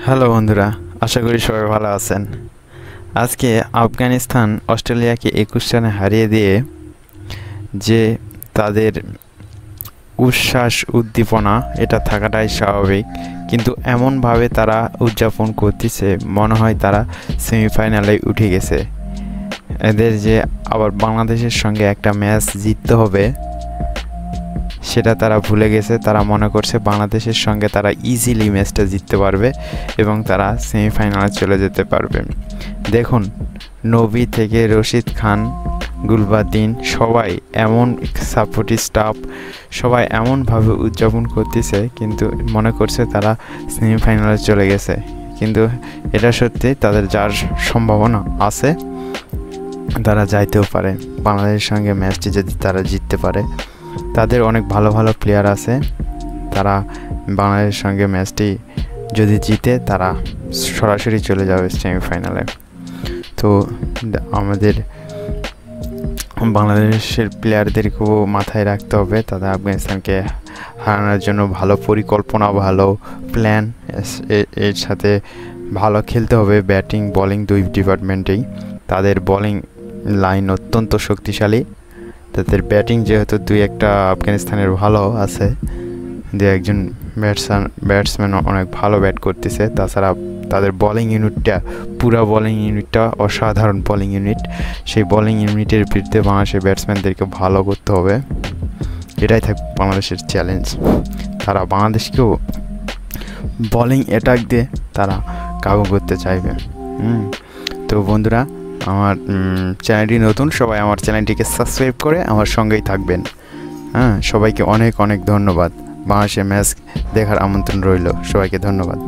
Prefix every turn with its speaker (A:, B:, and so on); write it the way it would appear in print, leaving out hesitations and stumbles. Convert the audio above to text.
A: Hello বন্ধুরা, আশা করি সবাই ভালো আছেন। আজকে আফগানিস্তান অস্ট্রেলিয়াকে 21 রানে হারিয়ে দিয়ে যে তাদের উচ্ছ্বাস উদ্দীপনা এটা থাকাটাই স্বাভাবিক, কিন্তু এমনভাবে তারা উদযাপন করতেছে মনে হয় তারা সেমিফাইনালে উঠে গেছে। এদের যে আবার বাংলাদেশের সঙ্গে একটা ম্যাচ জিততে হবে সেটা তারা ভুলে গেছে। তারা মনে করছে বাংলাদেশের সঙ্গে তারা ইজিলি ম্যাচটা জিততে পারবে এবং তারা সেমিফাইনালে চলে যেতে পারবে। দেখুন, নবী থেকে রশিদ খান, গুলবাদিন সবাই এমন সাপোর্টিভ স্টাফ সবাই এমনভাবে উদযাপন করতেছে, কিন্তু মনে করছে তারা সেমিফাইনালে চলে গেছে। কিন্তু এটা সত্যি তাদের যার সম্ভাবনা আছে তারা যাইতেও পারে বাংলাদেশের সঙ্গে ম্যাচটি যদি তারা জিততে পারে। তাদের অনেক ভালো ভালো প্লেয়ার আছে, তারা বাংলাদেশের সঙ্গে ম্যাচটি যদি জিতে তারা সরাসরি চলে যাবে সেমিফাইনালে। তো আমাদের বাংলাদেশের প্লেয়ারদেরকেও মাথায় রাখতে হবে, তাদের আফগানিস্তানকে হারানোর জন্য ভালো পরিকল্পনা, ভালো প্ল্যান, এর সাথে ভালো খেলতে হবে ব্যাটিং বোলিং দুই ডিপার্টমেন্টেই। তাদের বোলিং লাইন অত্যন্ত শক্তিশালী, তাদের ব্যাটিং যেহেতু দুই একটা আফগানিস্তানের ভালো আছে, দু একজন ব্যাটসম্যান অনেক ভালো ব্যাট করতেছে। তাছাড়া তাদের বোলিং ইউনিটটা, পুরো বোলিং ইউনিটটা অসাধারণ বোলিং ইউনিট। সেই বোলিং ইউনিটের বিরুদ্ধে বাংলাদেশের ব্যাটসম্যানদেরকে ভালো করতে হবে, এটাই থাকবে বাংলাদেশের চ্যালেঞ্জ। তারা বাংলাদেশকেও বোলিং অ্যাটাক দিয়ে তারা কাবু করতে চাইবে। তো বন্ধুরা, আমার চ্যানেলটি নতুন, সবাই আমার চ্যানেলটিকে সাবস্ক্রাইব করে আমার সঙ্গেই থাকবেন। সবাইকে অনেক অনেক ধন্যবাদ। বাংলাদেশের ম্যাচ দেখার আমন্ত্রণ রইল, সবাইকে ধন্যবাদ।